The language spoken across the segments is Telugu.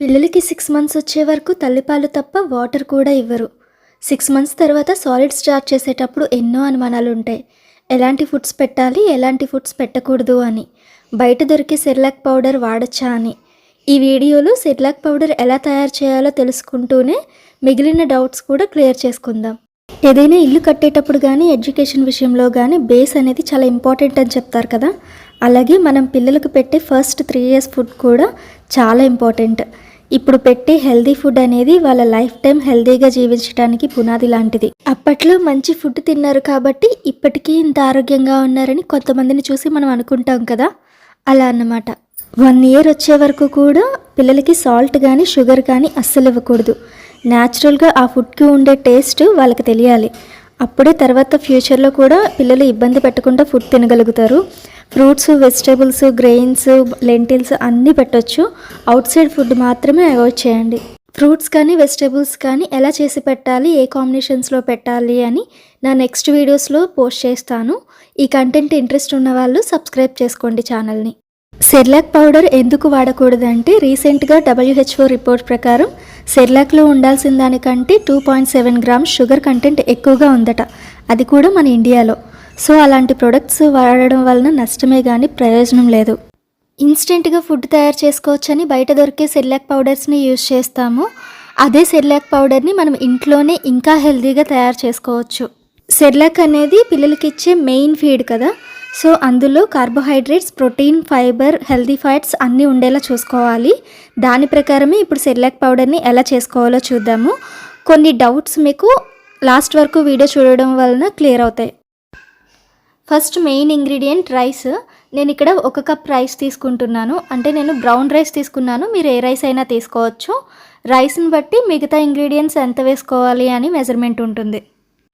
పిల్లలకి 6 మంత్స్ వచ్చే వరకు తల్లిపాలు తప్ప వాటర్ కూడా ఇవ్వరు. 6 మంత్స్ తర్వాత సాలిడ్ స్టార్ట్ చేసేటప్పుడు ఎన్నో అనుమానాలుంటాయి. ఎలాంటి ఫుడ్స్ పెట్టాలి, ఎలాంటి ఫుడ్స్ పెట్టకూడదు అని. బయట దొరికే సెర్లాక్ పౌడర్ వాడొచ్చా అని. ఈ వీడియోలో సెర్లాక్ పౌడర్ ఎలా తయారు చేయాలో తెలుసుకుంటూనే మిగిలిన డౌట్స్ కూడా క్లియర్ చేసుకుందాం. ఏదైనా ఇల్లు కట్టేటప్పుడు కానీ, ఎడ్యుకేషన్ విషయంలో కానీ బేస్ అనేది చాలా ఇంపార్టెంట్ అని చెప్తారు కదా. అలాగే మనం పిల్లలకు పెట్టే ఫస్ట్ 3 years ఫుడ్ కూడా చాలా ఇంపార్టెంట్. ఇప్పుడు పెట్టే హెల్దీ ఫుడ్ అనేది వాళ్ళ లైఫ్ టైం హెల్దీగా జీవించడానికి పునాది లాంటిది. అప్పట్లో మంచి ఫుడ్ తిన్నారు కాబట్టి ఇప్పటికీ ఇంత ఆరోగ్యంగా ఉన్నారని కొంతమందిని చూసి మనం అనుకుంటాం కదా, అలా అన్నమాట. 1 year వచ్చే వరకు కూడా పిల్లలకి సాల్ట్ కానీ షుగర్ కానీ అస్సలు ఇవ్వకూడదు. న్యాచురల్గా ఆ ఫుడ్కి ఉండే టేస్ట్ వాళ్ళకి తెలియాలి. అప్పుడే తర్వాత ఫ్యూచర్లో కూడా పిల్లలు ఇబ్బంది పెట్టకుండా ఫుడ్ తినగలుగుతారు. ఫ్రూట్స్, వెజిటేబుల్స్, గ్రెయిన్స్, లెంటిల్స్ అన్నీ పెట్టొచ్చు. అవుట్ సైడ్ ఫుడ్ మాత్రమే అవాయిడ్ చేయండి. ఫ్రూట్స్ కానీ వెజిటేబుల్స్ కానీ ఎలా చేసి పెట్టాలి, ఏ కాంబినేషన్స్లో పెట్టాలి అని నా నెక్స్ట్ వీడియోస్లో పోస్ట్ చేస్తాను. ఈ కంటెంట్ ఇంట్రెస్ట్ ఉన్న వాళ్ళు సబ్స్క్రైబ్ చేసుకోండి ఛానల్ని. సెర్లాక్ పౌడర్ ఎందుకు వాడకూడదంటే, రీసెంట్గా WHO రిపోర్ట్ ప్రకారం సెర్లాక్లో ఉండాల్సిన దానికంటే 2.7 grams షుగర్ కంటెంట్ ఎక్కువగా ఉందట. అది కూడా మన ఇండియాలో. సో అలాంటి ప్రొడక్ట్స్ వాడడం వలన నష్టమే కానీ ప్రయోజనం లేదు. ఇన్స్టెంట్గా ఫుడ్ తయారు చేసుకోవచ్చని బయట దొరికే సెర్లాక్ పౌడర్స్ని యూజ్ చేస్తాము. అదే సెర్లాక్ పౌడర్ని మనం ఇంట్లోనే ఇంకా హెల్తీగా తయారు చేసుకోవచ్చు. సెర్లాక్ అనేది పిల్లలకి ఇచ్చే మెయిన్ ఫీడ్ కదా. సో అందులో carbohydrates, protein, fibre, healthy fats అన్నీ ఉండేలా చూసుకోవాలి. దాని ప్రకారమే ఇప్పుడు సెర్లాక్ పౌడర్ని ఎలా చేసుకోవాలో చూద్దాము. కొన్ని డౌట్స్ మీకు లాస్ట్ వరకు వీడియో చూడడం వలన క్లియర్ అవుతాయి. First main ingredient rice. నేను ఇక్కడ 1 cup రైస్ తీసుకుంటున్నాను. అంటే నేను బ్రౌన్ రైస్ తీసుకున్నాను, మీరు ఏ రైస్ అయినా తీసుకోవచ్చు. రైస్ని బట్టి మిగతా ఇంగ్రీడియంట్స్ ఎంత వేసుకోవాలి అని మెజర్మెంట్ ఉంటుంది.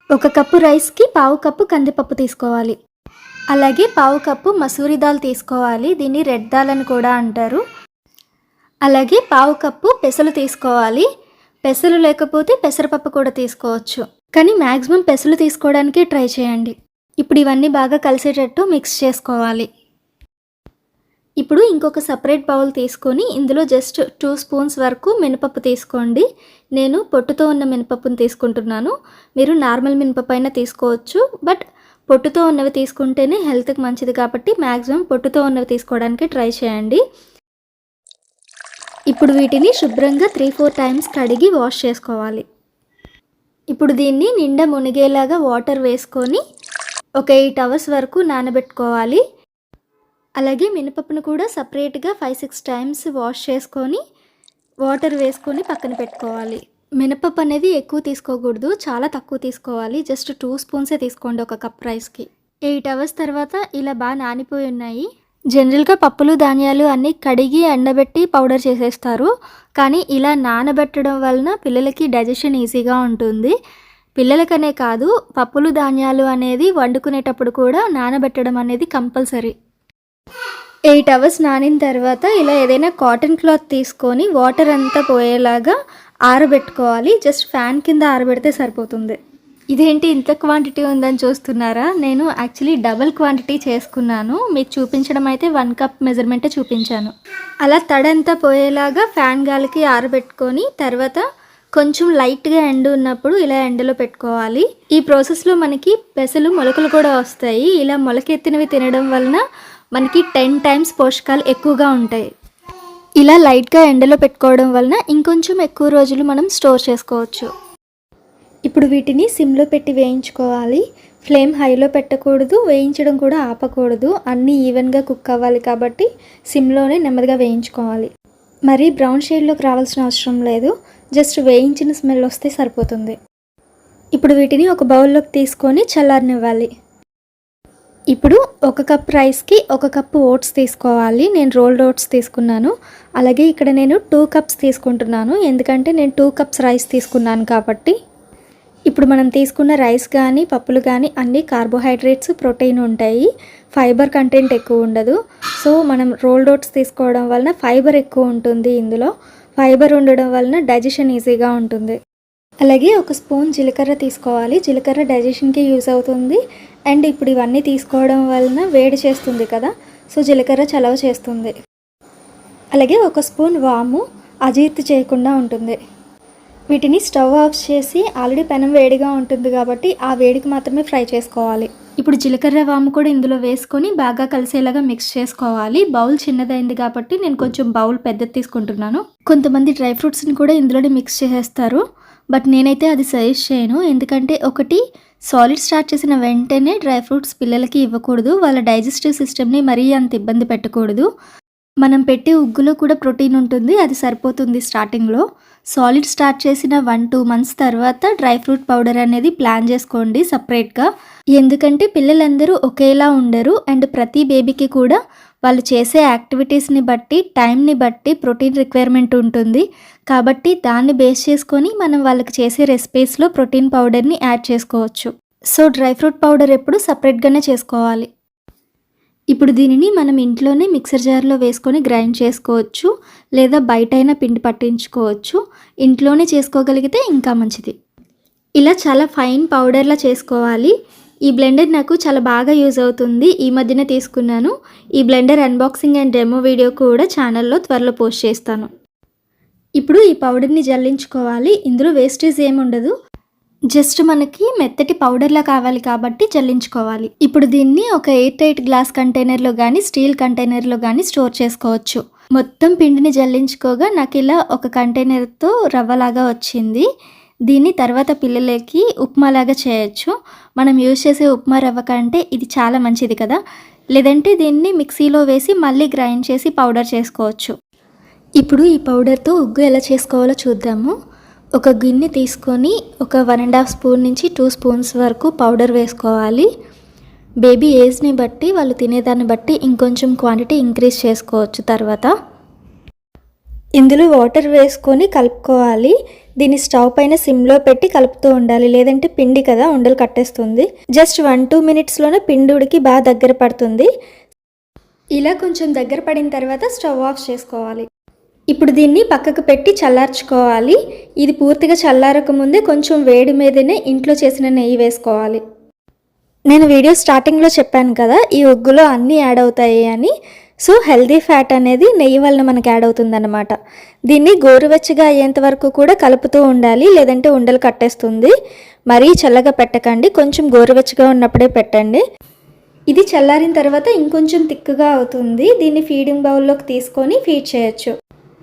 1 cup రైస్కి 1/2 cup కందిపప్పు తీసుకోవాలి. అలాగే 1/2 cup మసూరి దాల్ తీసుకోవాలి. దీన్ని రెడ్ దాల్ అని కూడా అంటారు. అలాగే 1/2 cup పెసలు తీసుకోవాలి. పెసలు లేకపోతే పెసరపప్పు కూడా తీసుకోవచ్చు, కానీ మ్యాక్సిమం పెసలు తీసుకోవడానికి ట్రై చేయండి. ఇప్పుడు ఇవన్నీ బాగా కలిసేటట్టు మిక్స్ చేసుకోవాలి. ఇప్పుడు ఇంకొక సపరేట్ బౌల్ తీసుకొని ఇందులో జస్ట్ 2 spoons వరకు మినపప్పు తీసుకోండి. నేను పొట్టుతో ఉన్న మినపప్పును తీసుకుంటున్నాను. మీరు నార్మల్ మినపప్పు అయినా తీసుకోవచ్చు, బట్ పొట్టుతో ఉన్నవి తీసుకుంటేనే హెల్త్కి మంచిది కాబట్టి మ్యాక్సిమం పొట్టుతో ఉన్నవి తీసుకోవడానికి ట్రై చేయండి. ఇప్పుడు వీటిని శుభ్రంగా 3-4 times కడిగి వాష్ చేసుకోవాలి. ఇప్పుడు దీన్ని నిండా మునిగేలాగా వాటర్ వేసుకొని ఒక 8 hours వరకు నానబెట్టుకోవాలి. అలాగే మినపప్పును కూడా సపరేట్గా 5-6 times వాష్ చేసుకొని వాటర్ వేసుకొని పక్కన పెట్టుకోవాలి. మినపప్పు అనేది ఎక్కువ తీసుకోకూడదు, చాలా తక్కువ తీసుకోవాలి. జస్ట్ 2 spoons తీసుకోండి 1 cup రైస్కి. 8 hours తర్వాత ఇలా బాగా నానిపోయి ఉన్నాయి. జనరల్గా పప్పులు, ధాన్యాలు అన్నీ కడిగి ఎండబెట్టి పౌడర్ చేసేస్తారు, కానీ ఇలా నానబెట్టడం వలన పిల్లలకి డైజెషన్ ఈజీగా ఉంటుంది. పిల్లలకనే కాదు, పప్పులు, ధాన్యాలు అనేది వండుకునేటప్పుడు కూడా నానబెట్టడం అనేది కంపల్సరీ. 8 hours నానిన తర్వాత ఇలా ఏదైనా కాటన్ క్లాత్ తీసుకొని వాటర్ అంతా పోయేలాగా ఆరబెట్టుకోవాలి. జస్ట్ ఫ్యాన్ కింద ఆరబెడితే సరిపోతుంది. ఇదేంటి ఇంత క్వాంటిటీ ఉందని చూస్తున్నారా? నేను యాక్చువల్లీ డబుల్ క్వాంటిటీ చేసుకున్నాను. మీకు చూపించడం అయితే 1 cup మెజర్మెంటే చూపించాను. అలా తడంతా పోయేలాగా ఫ్యాన్ గాలికి ఆరబెట్టుకొని తర్వాత కొంచెం లైట్గా ఎండ ఉన్నప్పుడు ఇలా ఎండలో పెట్టుకోవాలి. ఈ ప్రాసెస్లో మనకి పెసలు మొలకలు కూడా వస్తాయి. ఇలా మొలకెత్తినవి తినడం వలన మనకి 10 times పోషకాలు ఎక్కువగా ఉంటాయి. ఇలా లైట్గా ఎండలో పెట్టుకోవడం వలన ఇంకొంచెం ఎక్కువ రోజులు మనం స్టోర్ చేసుకోవచ్చు. ఇప్పుడు వీటిని సిమ్లో పెట్టి వేయించుకోవాలి. ఫ్లేమ్ హైలో పెట్టకూడదు, వేయించడం కూడా ఆపకూడదు. అన్నీ ఈవెన్గా కుక్ అవ్వాలి కాబట్టి సిమ్లోనే నెమ్మదిగా వేయించుకోవాలి. మరీ బ్రౌన్ షేడ్లోకి రావాల్సిన అవసరం లేదు, జస్ట్ వేయించిన స్మెల్ వస్తే సరిపోతుంది. ఇప్పుడు వీటిని ఒక బౌల్లోకి తీసుకొని చల్లారనివ్వాలి. ఇప్పుడు 1 cup రైస్కి 1 cup ఓట్స్ తీసుకోవాలి. నేను రోల్డ్ ఓట్స్ తీసుకున్నాను. అలాగే ఇక్కడ నేను 2 cups తీసుకుంటున్నాను, ఎందుకంటే నేను 2 cups రైస్ తీసుకున్నాను కాబట్టి. ఇప్పుడు మనం తీసుకున్న రైస్ కానీ పప్పులు కానీ అన్నీ కార్బోహైడ్రేట్స్, ప్రోటీన్ ఉంటాయి. ఫైబర్ కంటెంట్ ఎక్కువ ఉండదు. సో మనం రోల్డ్ ఓట్స్ తీసుకోవడం వలన ఫైబర్ ఎక్కువ ఉంటుంది. ఇందులో ఫైబర్ ఉండడం వలన డైజెషన్ ఈజీగా ఉంటుంది. అలాగే 1 spoon జీలకర్ర తీసుకోవాలి. జీలకర్ర డైజెషన్కి యూజ్ అవుతుంది. అండ్ ఇప్పుడు ఇవన్నీ తీసుకోవడం వలన వేడి చేస్తుంది కదా, సో జీలకర్ర చలవ చేస్తుంది. అలాగే 1 spoon వాము, అజీర్తి చేయకుండా ఉంటుంది. వీటిని స్టవ్ ఆఫ్ చేసి ఆల్రెడీ పెనం వేడిగా ఉంటుంది కాబట్టి ఆ వేడికి మాత్రమే ఫ్రై చేసుకోవాలి. ఇప్పుడు జీలకర్ర వాము కూడా ఇందులో వేసుకొని బాగా కలిసేలాగా మిక్స్ చేసుకోవాలి. బౌల్ చిన్నదైంది కాబట్టి నేను కొంచెం బౌల్ పెద్దది తీసుకుంటున్నాను. కొంతమంది డ్రై ఫ్రూట్స్ని కూడా ఇందులోనే మిక్స్ చేసేస్తారు, బట్ నేనైతే అది సజెస్ట్ చేయను. ఎందుకంటే ఒకటి, సాలిడ్ స్టార్ట్ చేసిన వెంటనే డ్రై ఫ్రూట్స్ పిల్లలకి ఇవ్వకూడదు. వాళ్ళ డైజెస్టివ్ సిస్టమ్ని మరీ అంత ఇబ్బంది పెట్టకూడదు. మనం పెట్టే ఉగ్గులో కూడా ప్రోటీన్ ఉంటుంది, అది సరిపోతుంది స్టార్టింగ్లో. సాలిడ్ స్టార్ట్ చేసిన 1-2 మంత్స్ తర్వాత డ్రై ఫ్రూట్ పౌడర్ అనేది ప్లాన్ చేసుకోండి సపరేట్గా. ఎందుకంటే పిల్లలందరూ ఒకేలా ఉండరు అండ్ ప్రతి బేబీకి కూడా వాళ్ళు చేసే యాక్టివిటీస్ని బట్టి, టైంని బట్టి ప్రోటీన్ రిక్వైర్మెంట్ ఉంటుంది. కాబట్టి దాన్ని బేస్ చేసుకొని మనం వాళ్ళకి చేసే రెసిపీస్లో ప్రోటీన్ పౌడర్ని యాడ్ చేసుకోవచ్చు. సో డ్రై ఫ్రూట్ పౌడర్ ఎప్పుడు సపరేట్గానే చేసుకోవాలి. ఇప్పుడు దీనిని మనం ఇంట్లోనే మిక్సర్ జార్లో వేసుకొని గ్రైండ్ చేసుకోవచ్చు, లేదా బయటైనా పిండి పట్టించుకోవచ్చు. ఇంట్లోనే చేసుకోగలిగితే ఇంకా మంచిది. ఇలా చాలా ఫైన్ పౌడర్లా చేసుకోవాలి. ఈ బ్లెండర్ నాకు చాలా బాగా యూజ్ అవుతుంది. ఈ మధ్యనే తీసుకున్నాను. ఈ blender unboxing and demo video కూడా ఛానల్లో త్వరలో పోస్ట్ చేస్తాను. ఇప్పుడు ఈ పౌడర్ని జల్లించుకోవాలి. ఇందులో వేస్టేజ్ ఏమి ఉండదు, జస్ట్ మనకి మెత్తటి పౌడర్లా కావాలి కాబట్టి జల్లించుకోవాలి. ఇప్పుడు దీన్ని ఒక ఎయిర్ టైట్ గ్లాస్ కంటైనర్లో కానీ స్టీల్ కంటైనర్లో కానీ స్టోర్ చేసుకోవచ్చు. మొత్తం పిండిని జల్లించుకోగా నాకు ఇలా ఒక కంటైనర్తో రవ్వలాగా వచ్చింది. దీన్ని తర్వాత పిల్లలకి ఉప్మాలాగా చేయొచ్చు. మనం యూజ్ చేసే ఉప్మా రవ్వ కంటే ఇది చాలా మంచిది కదా. లేదంటే దీన్ని మిక్సీలో వేసి మళ్ళీ గ్రైండ్ చేసి పౌడర్ చేసుకోవచ్చు. ఇప్పుడు ఈ పౌడర్తో ఉగ్గు ఎలా చేసుకోవాలో చూద్దాము. ఒక గిన్నె తీసుకొని ఒక 1.5 స్పూన్ నుంచి 2 స్పూన్స్ వరకు పౌడర్ వేసుకోవాలి. బేబీ ఏజ్ని బట్టి, వాళ్ళు తినేదాన్ని బట్టి ఇంకొంచెం క్వాంటిటీ ఇంక్రీజ్ చేసుకోవచ్చు. తర్వాత ఇందులో వాటర్ వేసుకొని కలుపుకోవాలి. దీన్ని స్టవ్ పైన సిమ్లో పెట్టి కలుపుతూ ఉండాలి, లేదంటే పిండి కదా ఉండలు కట్టేస్తుంది. జస్ట్ 1-2 మినిట్స్లోనే పిండి ఉడికి బాగా దగ్గర పడుతుంది. ఇలా కొంచెం దగ్గర పడిన తర్వాత స్టవ్ ఆఫ్ చేసుకోవాలి. ఇప్పుడు దీన్ని పక్కకు పెట్టి చల్లార్చుకోవాలి. ఇది పూర్తిగా చల్లారక ముందే కొంచెం వేడి మీదనే ఇంట్లో చేసిన నెయ్యి వేసుకోవాలి. నేను వీడియో స్టార్టింగ్లో చెప్పాను కదా, ఈ ఉగ్గులో అన్నీ యాడ్ అవుతాయి అని. సో హెల్దీ ఫ్యాట్ అనేది నెయ్యి వలన మనకి యాడ్ అవుతుందన్నమాట. దీన్ని గోరువెచ్చగా అయ్యేంత వరకు కూడా కలుపుతూ ఉండాలి, లేదంటే ఉండలు కట్టేస్తుంది. మరీ చల్లగా పెట్టకండి, కొంచెం గోరువెచ్చగా ఉన్నప్పుడే పెట్టండి. ఇది చల్లారిన తర్వాత ఇంకొంచెం తిక్కుగా అవుతుంది. దీన్ని ఫీడింగ్ బౌల్లోకి తీసుకొని ఫీడ్ చేయొచ్చు.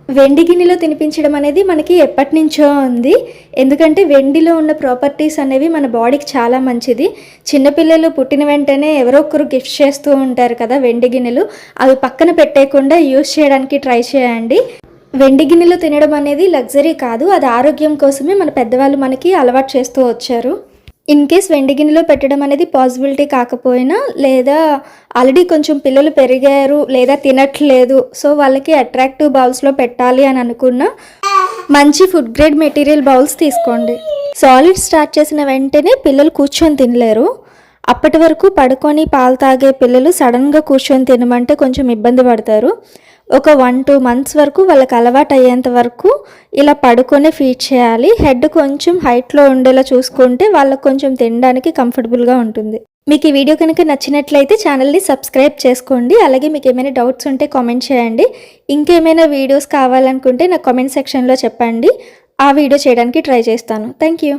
వెండి గిన్నెలో తినిపించడం అనేది మనకి ఎప్పటి నుంచో ఉంది. ఎందుకంటే వెండిలో ఉన్న ప్రాపర్టీస్ అనేవి మన బాడీకి చాలా మంచిది. చిన్నపిల్లలు పుట్టిన వెంటనే ఎవరో ఒకరు గిఫ్ట్ చేస్తూ ఉంటారు కదా వెండి గిన్నెలు, అవి పక్కన పెట్టేయకుండా యూజ్ చేయడానికి ట్రై చేయండి. వెండి గిన్నెలో తినడం అనేది లగ్జరీ కాదు, అది ఆరోగ్యం కోసమే మన పెద్దవాళ్ళు మనకి అలవాటు చేస్తూ వచ్చారు. ఇన్ కేస్ వెండి గిన్నెలో పెట్టడం అనేది పాసిబిలిటీ కాకపోయినా, లేదా ఆల్రెడీ కొంచెం పిల్లలు పెరిగారు లేదా తినట్లేదు, సో వాళ్ళకి అట్రాక్టివ్ బౌల్స్లో పెట్టాలి అని అనుకున్న మంచి ఫుడ్ గ్రేడ్ మెటీరియల్ బౌల్స్ తీసుకోండి. సాలిడ్ స్టార్ట్ చేసిన వెంటనే పిల్లలు కూర్చొని తినలేరు. అప్పటి వరకు పడుకొని పాలు తాగే పిల్లలు సడన్గా కూర్చొని తినమంటే కొంచెం ఇబ్బంది పడతారు. ఒక 1-2 మంత్స్ వరకు వాళ్ళకి అలవాటు అయ్యేంత వరకు ఇలా పడుకొని ఫీడ్ చేయాలి. హెడ్ కొంచెం హైట్లో ఉండేలా చూసుకుంటే వాళ్ళకు కొంచెం తినడానికి కంఫర్టబుల్గా ఉంటుంది. మీకు ఈ వీడియో కనుక నచ్చినట్లయితే ఛానల్ని సబ్స్క్రైబ్ చేసుకోండి. అలాగే మీకు ఏమైనా డౌట్స్ ఉంటే కామెంట్ చేయండి. ఇంకేమైనా వీడియోస్ కావాలనుకుంటే నాకు కామెంట్ సెక్షన్లో చెప్పండి, ఆ వీడియో చేయడానికి ట్రై చేస్తాను. Thank you.